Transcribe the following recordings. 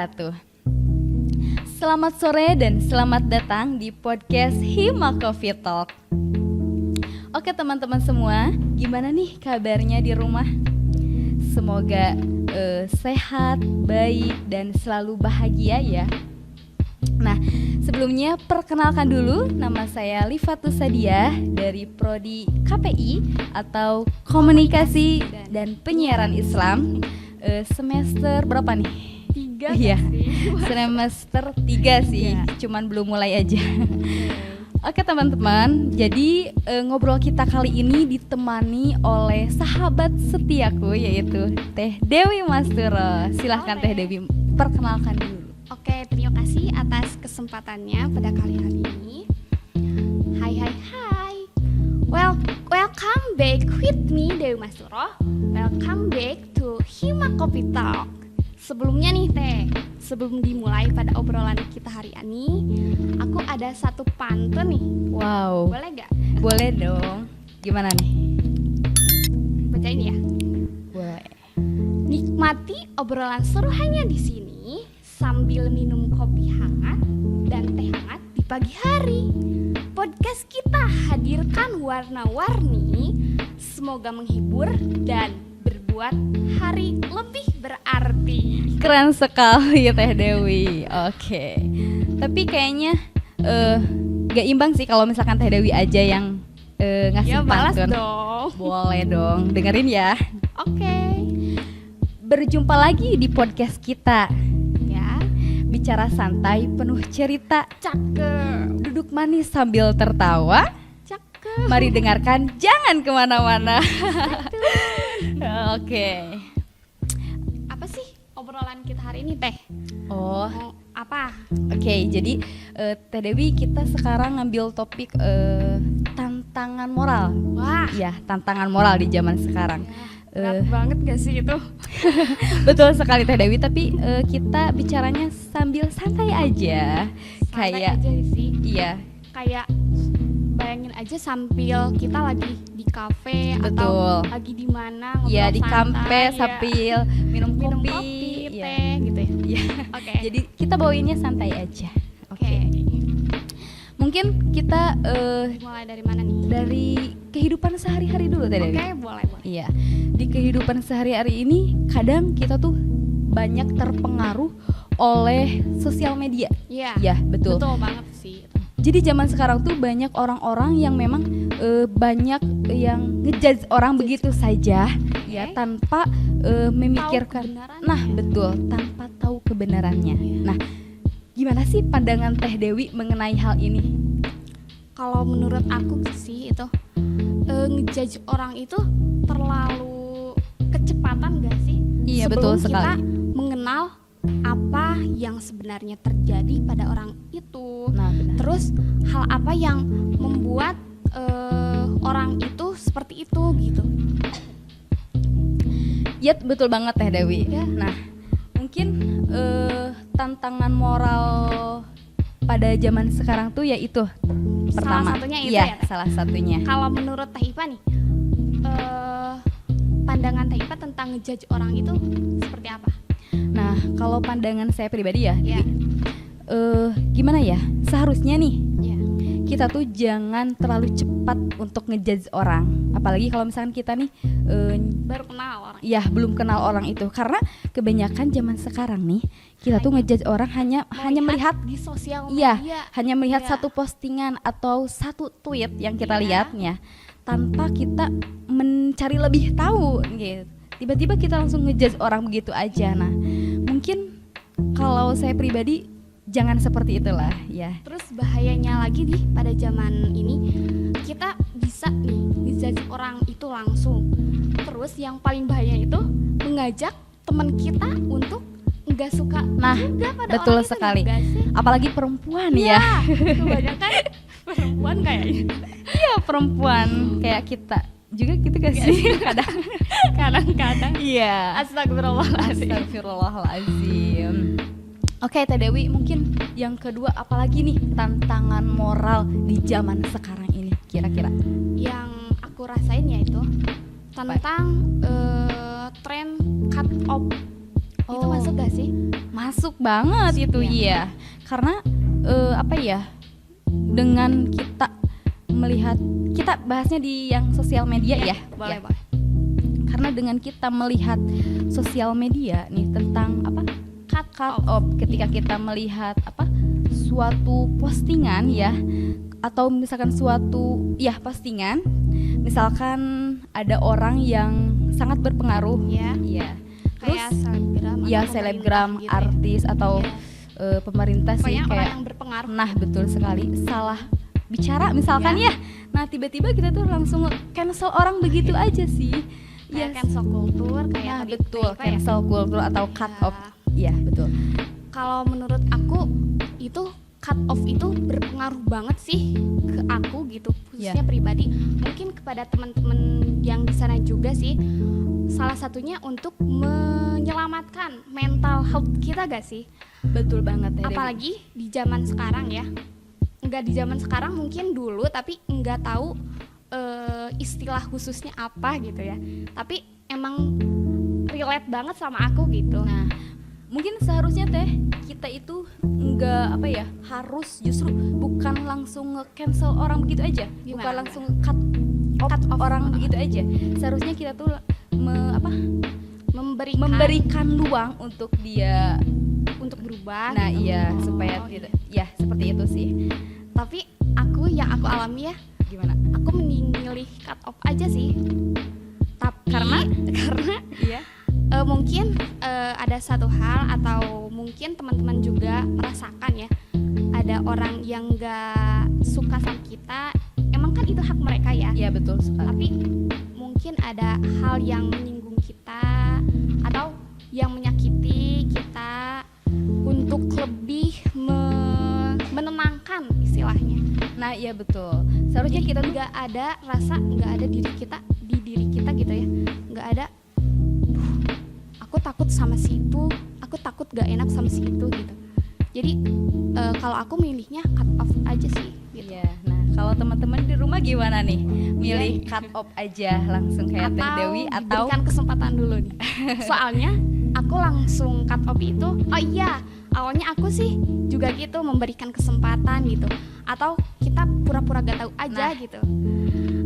wabarakatuh. Selamat sore dan selamat datang di podcast Hima Coffee Talk. Oke teman-teman semua, gimana nih kabarnya di rumah? Semoga sehat, baik, dan selalu bahagia ya. Nah, sebelumnya perkenalkan dulu, nama saya Lifatus Sadiah dari Prodi KPI atau Komunikasi dan Penyiaran Islam. Semester berapa nih? 3 Iya, semester 3 sih, cuman belum mulai aja. Oke teman-teman, jadi ngobrol kita kali ini ditemani oleh sahabat setiaku yaitu Teh Dewi Masturo. Silahkan Teh Dewi, perkenalkan dulu. Oke, terima kasih atas kesempatannya pada kali ini. Hai. Welcome back with me Dewi Masturo. Welcome back to Hima Coffee Talk. Sebelumnya nih Teh, sebelum dimulai pada obrolan kita hari ini, aku ada satu pantun nih. Wow. Boleh gak? Boleh dong. Gimana nih? Bacain ya. Boleh. Nikmati obrolan seru hanya di sini sambil minum kopi hangat dan teh hangat di pagi hari. Podcast kita hadirkan warna-warni, semoga menghibur dan berbuat hari lebih berarti. Keren sekali Teh Dewi. Oke. Tapi kayaknya gak imbang sih kalau misalkan Teh Dewi aja yang ngasih Ya balas pantun. dong. Boleh dong, dengerin ya. Oke. Berjumpa lagi di podcast kita. Ya, Bicara santai penuh cerita, cakep. duduk manis sambil tertawa. Cakep. Mari dengarkan, jangan kemana-mana. Oke. Apa sih obrolan kita hari ini Teh? Oh, Mau apa? oke. Jadi Teh Dewi, kita sekarang ngambil topik tantangan moral. Wah, Ya, tantangan moral di zaman sekarang. berat banget gak sih itu? Betul sekali Teh Dewi, tapi kita bicaranya sambil santai aja. Santai Kayak aja sih. iya, Kayak bayangin aja sambil kita lagi di kafe Betul. atau lagi di mana ngobrol ya di santai, kafe ya. sambil minum minum kopi, kopi, ya. teh gitu ya. Iya. Oke. Jadi kita bawainnya santai aja. Oke. Mungkin kita Mulai dari mana nih? dari kehidupan sehari-hari dulu Teh Dewi. Oke, boleh. Iya, di kehidupan sehari-hari ini kadang kita tuh banyak terpengaruh oleh sosial media. Iya. Ya, betul. Betul banget sih. Jadi zaman sekarang tuh banyak orang-orang yang memang banyak yang ngejudge orang begitu saja, ya tanpa memikirkan. kebenarannya. Nah, betul, tanpa tahu kebenarannya. Nah, gimana sih pandangan Teh Dewi mengenai hal ini? Kalau menurut aku sih itu ngejudge orang itu terlalu kecepatan gak sih? Iya, Sebelum betul kita sekali. mengenal apa yang sebenarnya terjadi pada orang itu. Nah, benar. Terus hal apa yang membuat orang itu seperti itu gitu. Ya, betul banget Teh Dewi. Ya. Nah, mungkin tantangan moral pada zaman sekarang tuh yaitu pertama. Salah satunya itu Iya, ya, Teh? salah satunya. Kalau menurut Teh Ipa nih, pandangan Teh Ipa tentang ngejudge orang itu seperti apa? Nah, kalau pandangan saya pribadi ya, Ya. jadi, gimana ya? Seharusnya nih Ya. kita tuh jangan terlalu cepat untuk ngejudge orang, apalagi kalau misalkan kita nih, Baru kenal orang. ya belum kenal orang itu, karena kebanyakan zaman sekarang nih kita tuh ngejudge orang hanya melihat, di sosial iya, media. hanya melihat Iya. satu postingan atau satu tweet yang kita Iya. lihatnya, tanpa kita mencari lebih tahu gitu. Tiba-tiba kita langsung ngejudge orang begitu aja. Nah, mungkin kalau saya pribadi jangan seperti itulah ya. Terus bahayanya lagi nih pada zaman ini, kita bisa nih ngejudge orang itu langsung. Terus yang paling bahaya itu mengajak teman kita untuk nggak suka Nah, juga pada betul orang itu, sekali. nggak sih? Apalagi perempuan ya. Kebanyakan perempuan kayaknya. Iya, perempuan kayak kita juga gitu gak sih? Kadang-kadang. Iya. Astagfirullahaladzim. Astagfirullahaladzim. Oke Teh Dewi, mungkin yang kedua apalagi nih tantangan moral di zaman sekarang ini kira-kira? Yang aku rasain yaitu tentang tren cut off Itu masuk gak sih? Masuk banget itu, iya. Karena apa ya? Dengan kita melihat, kita bahasnya di yang sosial media ya. Boleh, ya. boleh. Karena dengan kita melihat sosial media nih tentang apa? Cut off ketika kita melihat apa? Suatu postingan ya, atau misalkan suatu ya postingan, misalkan ada orang yang sangat berpengaruh Ya. ya. Terus Kayak selebgram, ya atau selebgram, pemerintah gitu artis atau pemerintah sih Pokoknya orang kayak. yang berpengaruh. Nah, betul sekali. Salah bicara misalkan ya. Nah, tiba-tiba kita tuh langsung cancel orang begitu aja sih. Kayak Yes. cancel culture, kayak Nah, tadi betul, apa ya? cancel culture atau cut Ya. off. Iya, betul. Kalau menurut aku itu cut off itu berpengaruh banget sih ke aku gitu, khususnya pribadi. Mungkin kepada teman-teman yang di sana juga sih. Salah satunya untuk menyelamatkan mental health kita gak sih? Betul banget ya. Dewi. Apalagi di zaman sekarang ya. Enggak di zaman sekarang, mungkin dulu tapi enggak tahu istilah khususnya apa gitu ya. Tapi emang relate banget sama aku gitu. Nah, mungkin seharusnya kita itu enggak apa ya, harus justru bukan langsung nge-cancel orang begitu aja. Bukan Gimana? langsung cut off orang begitu aja. Seharusnya kita tuh memberikan ruang untuk dia untuk berubah. nah gitu. iya, Oh, supaya tidak ya seperti itu sih. Tapi yang aku alami ya, Gimana? aku milih cut off aja sih. Tapi karena Iya. mungkin ada satu hal, atau mungkin teman-teman juga merasakan ya, ada orang yang gak suka sama kita. Emang kan itu hak mereka ya. Iya, betul sekali. Tapi mungkin ada hal yang menyinggung kita atau yang menyakiti kita, untuk lebih menenangkan istilahnya. Nah, iya betul. Seharusnya Jadi kita tuh nggak ada rasa, nggak ada diri kita di diri kita gitu ya, nggak ada aku takut sama si itu, aku takut gak enak sama si itu gitu. Jadi kalau aku milihnya cut off aja sih gitu. Iya. Nah, kalau teman-teman di rumah gimana nih? Milih cut off aja langsung kayak Teh Dewi atau diberikan kesempatan dulu nih. Soalnya aku langsung cut off itu, oh iya, awalnya aku sih juga gitu, memberikan kesempatan gitu, atau kita pura-pura gak tahu aja Nah. gitu.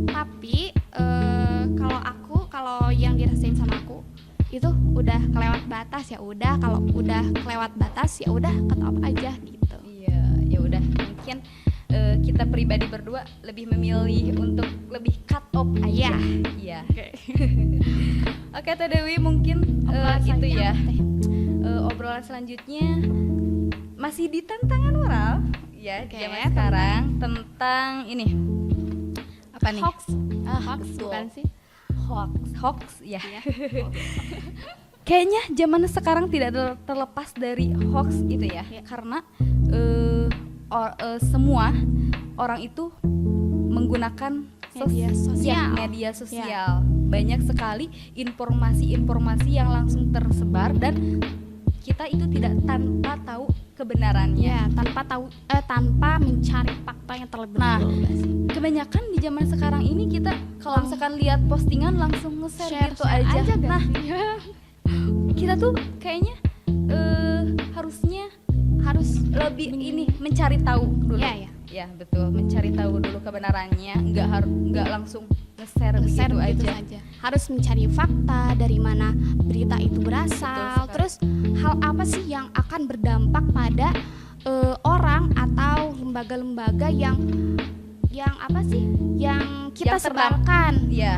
Tapi kalau yang dirasain sama aku itu udah kelewat batas, ya udah. Kalau udah kelewat batas, ya udah cut off aja gitu. iya, ya udah mungkin kita pribadi berdua lebih memilih untuk lebih cut off aja. Iya. Oke, Teh Dewi, mungkin Obrolan itu selanjutnya ya. apa, Teh? Obrolan selanjutnya masih di tantangan moral ya di Oke, zaman sekarang tentang ini apa nih? Hoax, Hoax bukan sih? Hoax ya. Iya. Kayaknya zaman sekarang tidak terlepas dari hoax itu ya, Iya. karena semua orang itu menggunakan Media sosial. media sosial. Banyak sekali informasi-informasi yang langsung tersebar dan kita itu tidak tanpa tahu kebenarannya. Ya, tanpa mencari fakta yang terlebih Nah, dahulu nggak sih? kebanyakan di zaman sekarang ini kita kalau misalkan lihat postingan langsung nge-share gitu aja. gak Nah, sih? kita tuh kayaknya harusnya harus lebih ini mencari tahu dulu. Iya, iya. Ya, betul, mencari tahu dulu kebenarannya, nggak langsung nge-share share begitu begitu aja. saja. Harus mencari fakta dari mana berita itu berasal. Betul sekali. Terus hal apa sih yang akan berdampak pada orang atau lembaga-lembaga yang apa sih yang kita Yang terang. sebarkan Iya,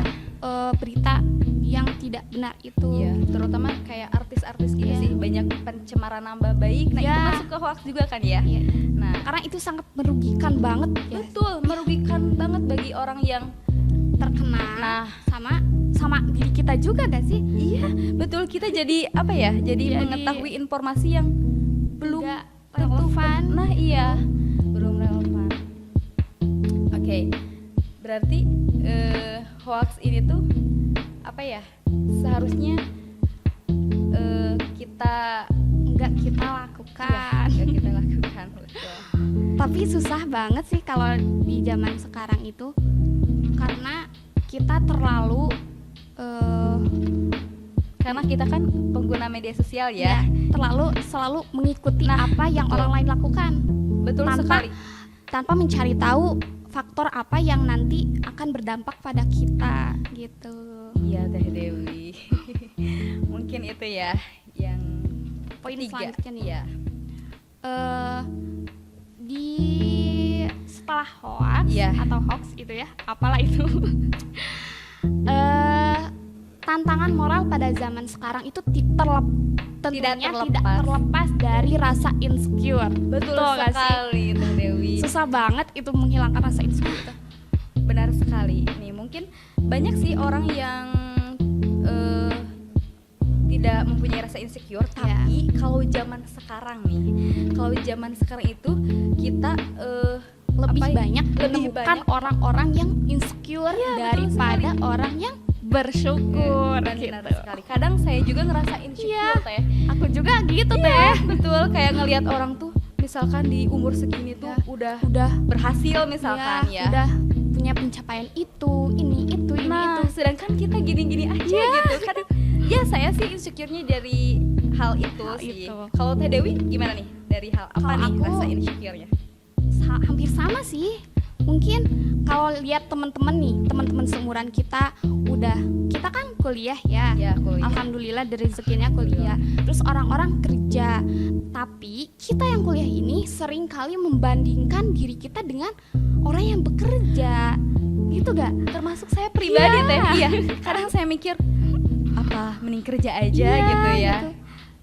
berita yang tidak benar itu. iya, terutama kayak artis-artis gitu Iya. sih, banyak pencemaran nama baik. Nah, itu Iya. masuk ke hoax juga kan ya. Iya. Nah, Karena itu sangat merugikan banget ya, betul, merugikan banget bagi orang yang terkena. Nah. sama diri kita juga gak sih? iya, betul, kita jadi apa ya? Jadi mengetahui informasi yang belum Nggak tentu relevan. Nah, iya, belum relevan. Oke. Berarti hoax ini tuh apa ya? Seharusnya kita Nggak kita lakukan. nggak kita lakukan. Betul. Tapi susah banget sih kalau di zaman sekarang itu, karena kita terlalu karena kita kan pengguna media sosial ya. Selalu mengikuti apa yang betul. orang lain lakukan. Betul sekali. Tanpa mencari tahu faktor apa yang nanti akan berdampak pada kita gitu. Iya Teh Dewi. Mungkin itu ya yang Poin ketiga. selanjutnya nih. Iya. Di setelah hoax Iya. atau hoax itu ya, apalah itu. Tantangan moral pada zaman sekarang itu tentunya tidak terlepas dari rasa insecure. Betul nggak sih? sekali Teh Dewi. Susah banget itu menghilangkan rasa insecure itu. Benar sekali. Nih mungkin banyak sih orang yang tidak mempunyai rasa insecure, tapi kalau zaman sekarang itu kita lebih apa ya? banyak Lebih menemukan banyak. orang-orang yang insecure Iya, betul daripada orang yang bersyukur benar gitu. sekali. Kadang saya juga ngerasa insecure Teh. Aku juga gitu Iya, Teh. betul, kayak ngelihat orang tuh misalkan di umur segini tuh udah berhasil misalkan ya. Udah punya pencapaian itu, ini itu. Sedangkan kita gini-gini aja gitu. Kadang ya saya sih insecure-nya dari hal itu sih. itu. Kalau Teh Dewi gimana nih? Dari hal apa Kalau nih aku- rasa insecure-nya? Hampir sama sih. Mungkin kalau lihat teman-teman seumuran kita kita kan kuliah ya. Ya, kuliah. Alhamdulillah dari rezekinya kuliah. Terus orang-orang kerja. Tapi kita yang kuliah ini sering kali membandingkan diri kita dengan orang yang bekerja. Gitu gak? Termasuk saya pribadi Iya. Teh. Iya. Kadang saya mikir apa mending kerja aja gitu ya. gitu.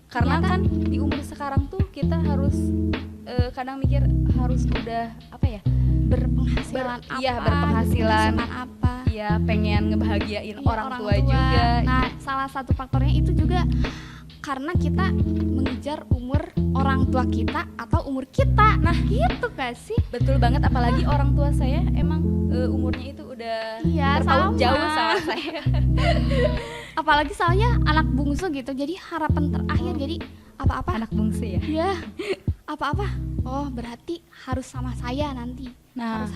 Karena Ternyata- kan di umur sekarang tuh kita harus kadang mikir harus udah apa ya? Berpenghasilan apa? Iya, berpenghasilan. apa? Iya, pengen ngebahagiain Iya, orang tua juga. Nah, salah satu faktornya itu juga karena kita mengejar umur orang tua kita atau umur kita. Nah, gitu gak sih? Betul banget, apalagi orang tua saya emang umurnya itu udah Iya, bertahun sama. jauh sama saya. Apalagi saya anak bungsu gitu. Jadi harapan terakhir jadi apa-apa. Anak bungsu ya. Iya. Apa-apa. Oh, berarti harus sama saya nanti. Nah.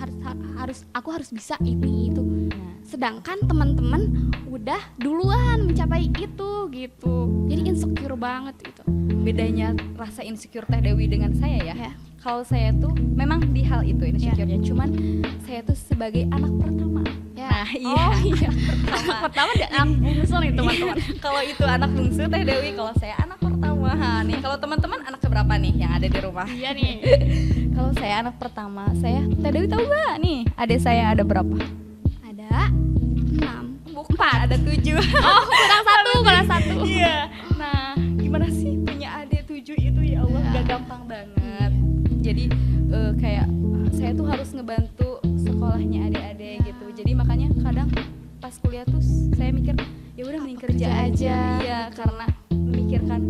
Aku harus bisa ini itu. Nah, Sedangkan teman-teman udah duluan mencapai itu gitu. Jadi insecure banget itu. bedanya rasa insecure Teh Dewi dengan saya ya. Ya. Kalau saya tuh memang di hal itu insecure-nya, cuman saya tuh sebagai anak pertama. Ya. Nah, iya. Oh iya. Pertama. Pertama dia anak bungsu nih teman-teman. Kalau itu anak bungsu Teh Dewi, kalau saya anak pertama. Nih, kalau teman-teman anak keberapa nih yang ada di rumah? Iya nih. Kalau saya anak pertama, Teh Dewi tahu gak nih? Adik saya ada berapa? Ada 6. Bukan, ada 7. Oh, kurang satu. Iya. Nah, gimana sih punya adik 7 itu ya Allah, gak gampang banget. Jadi kayak saya tuh harus ngebantu sekolahnya adik-adik gitu. Jadi makanya kadang pas kuliah tuh saya mikir ya udah mending kerja aja. Iya, karena memikirkan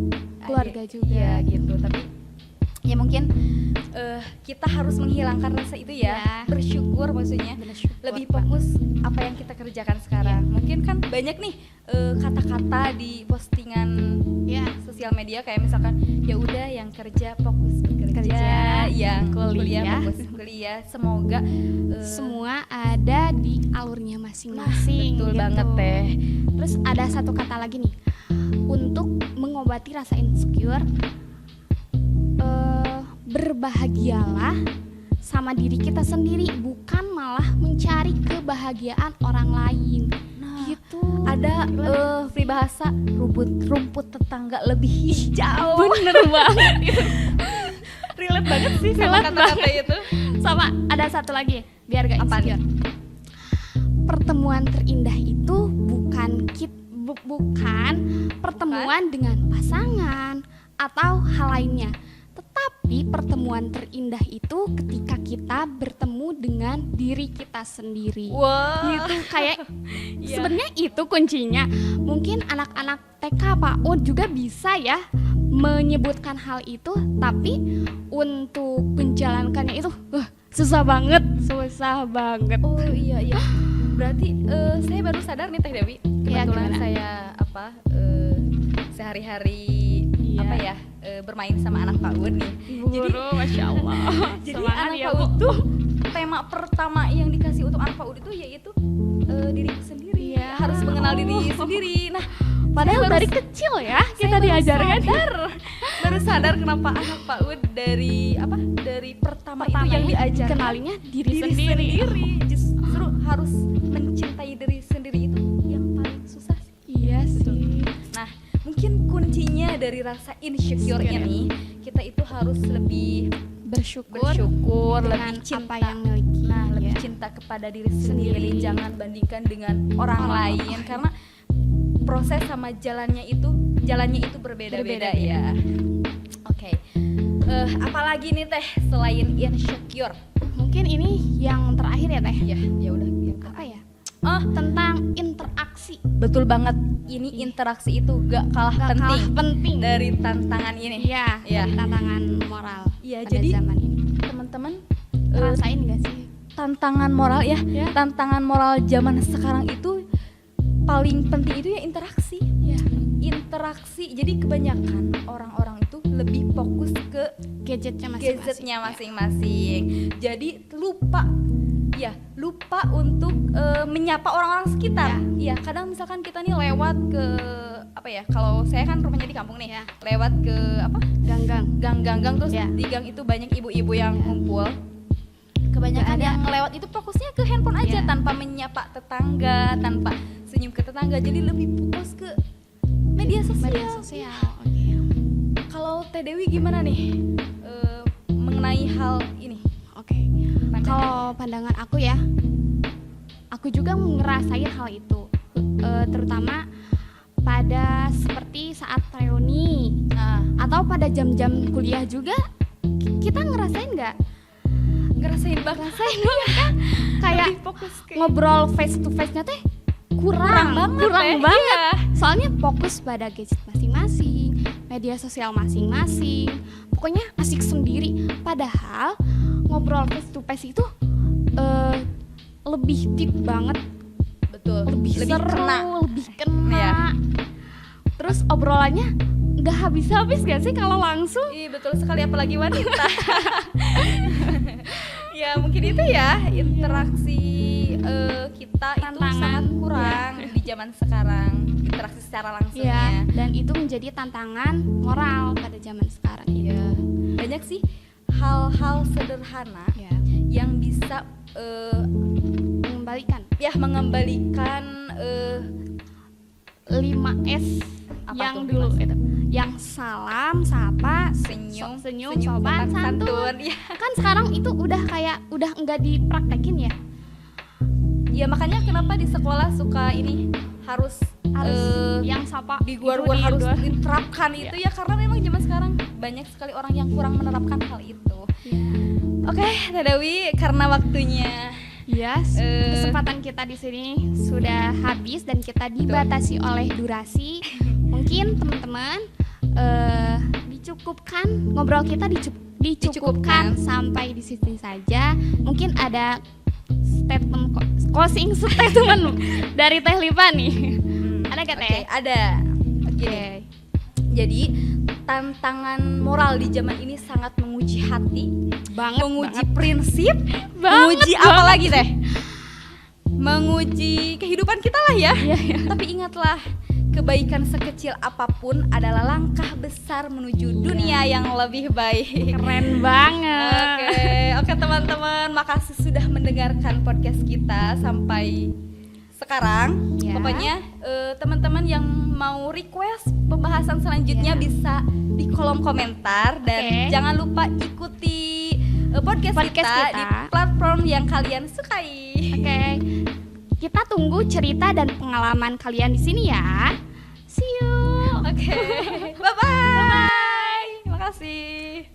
Keluarga adik. juga. Iya gitu. Tapi ya mungkin kita harus menghilangkan rasa itu ya. Ya. Bersyukur maksudnya. Bersyukur Lebih fokus apa yang kita kerjakan sekarang. Mungkin kan banyak nih kata-kata di postingan Ya. sosial media kayak misalkan ya udah yang kerja fokus bekerja, Kerja, yang kuliah kuliah. fokus kuliah. Semoga Semua ada di alurnya masing-masing. betul gitu. banget Teh. Terus ada satu kata lagi nih. Untuk mengobati rasa insecure, berbahagialah sama diri kita sendiri, bukan malah mencari kebahagiaan orang lain. Nah, Gitu. ada peribahasa rumput tetangga lebih hijau. Bener banget. Relate banget sih sama Relate kata-kata itu. Sama ada satu lagi biar gak Apa insecure. Pertemuan terindah itu bukan pertemuan dengan pasangan atau hal lainnya, tetapi pertemuan terindah itu ketika kita bertemu dengan diri kita sendiri. Wah. Gitu kayak Iya. sebenarnya itu kuncinya. Mungkin anak-anak TK PAUD juga bisa ya menyebutkan hal itu, tapi untuk menjalankannya itu susah banget. Oh iya. Berarti saya baru sadar nih Teh Dewi. Iya, Kebetulan gimana? saya sehari-hari Iya. bermain sama anak PAUD nih. Guru, masya Allah. Jadi Semangat anak ya, PAUD Bu. tuh tema pertama yang dikasih untuk anak PAUD itu yaitu diri sendiri. Iya. Harus mengenal diri sendiri. Nah, Padahal Saya dari kecil ya kita saya diajarkan. baru sadar kenapa anak PAUD dari pertama itu yang diajarkan kenalinya diri diri sendiri. Justru harus mencintai diri sendiri itu yang paling susah sih. Iya sih. Nah, mungkin kuncinya dari rasa insecure ini kita itu harus lebih Bersyukur lebih dengan cinta. apa yang miliki. Nah, lebih Ya. cinta kepada diri sendiri, jangan bandingkan dengan orang lain lain. karena proses sama jalannya itu berbeda-beda ya. Oke. Apalagi nih Teh selain insecure? Mungkin ini yang terakhir ya Teh. Ya udah. Apa ya? Oh, Tentang interaksi. betul banget. Ini interaksi itu gak kalah Gak penting kalah penting. dari tantangan ini. Iya, Iya. dari tantangan moral. Iya, pada jadi zaman ini. teman-teman Ngerasain gak sih? tantangan moral ya, Ya. tantangan moral zaman sekarang itu paling penting itu ya interaksi. Ya, Interaksi. Jadi kebanyakan orang-orang itu lebih fokus ke gadgetnya masing-masing. gadgetnya masing-masing. Jadi lupa untuk menyapa orang-orang sekitar. Iya, kadang misalkan kita nih lewat ke apa ya? Kalau saya kan rumahnya di kampung nih, Ya. lewat ke apa? Ganggang. Gang terus Ya. di gang itu banyak ibu-ibu yang ngumpul. Kebanyakan Nggak ada. yang lewat itu fokusnya ke handphone aja Ya. tanpa menyapa tetangga, tanpa senyum ke tetangga. Jadi lebih fokus ke media sosial. Media sosial. Oke. Kalau Teh Dewi gimana nih mengenai hal ini? Oke. Pandangan. Kalau pandangan aku ya, aku juga ngerasain hal itu. Terutama pada seperti saat reuni Nah, atau pada jam-jam kuliah juga kita ngerasain nggak? ngerasain banget. Ngerasain banget kan? Kayak Lebih fokus ke ngobrol face to face-nya teh kurang banget. banget. Iya. Soalnya fokus pada gadget masing-masing, media sosial masing-masing. Pokoknya asik sendiri. Padahal ngobrol face to face itu lebih deep banget, Betul. lebih seru, kena. lebih kena. Iya. Terus obrolannya nggak habis-habis gak sih kalau langsung? Iya, betul sekali apalagi wanita. Ya mungkin itu ya interaksi kita itu Tantangan. sangat kurang di zaman sekarang, interaksi secara langsungnya. Iya. Dan itu menjadi tantangan moral pada zaman sekarang. Iya. Banyak sih hal-hal sederhana Ya. yang bisa Mengembalikan 5S Apa yang tuh, dulu 5S? itu, yang salam, sapa, senyum, sopan, santun. Ya. Kan sekarang itu udah enggak dipraktekin ya. Ya makanya kenapa di sekolah suka ini harus Yang sapa di luar harus luar. diterapkan itu ya karena memang zaman sekarang banyak sekali orang yang kurang menerapkan hal itu. Oke, Teh Dewi, karena waktunya Yes, kesempatan kita di sini sudah habis dan kita dibatasi oleh durasi. Mungkin teman-teman dicukupkan ngobrol kita dicukupkan sampai di sini saja. Mungkin ada statement closing statement dari Teh Lipa nih. Ada gak Teh? Oke, ada. Oke. Jadi tantangan moral di zaman ini sangat menguji hati, menguji prinsip, menguji apa lagi Teh? Menguji kehidupan kita lah ya. Iya. Tapi ingatlah, kebaikan sekecil apapun adalah langkah besar menuju dunia yang lebih baik. Keren banget. Oke teman-teman, makasih sudah mendengarkan podcast kita sampai sekarang. Ya. Pokoknya teman-teman yang mau request pembahasan selanjutnya Ya. bisa di kolom komentar dan Oke. jangan lupa ikuti podcast kita di platform yang kalian sukai. Oke. Kita tunggu cerita dan pengalaman kalian di sini ya. See you. Oke. Bye bye. Makasih.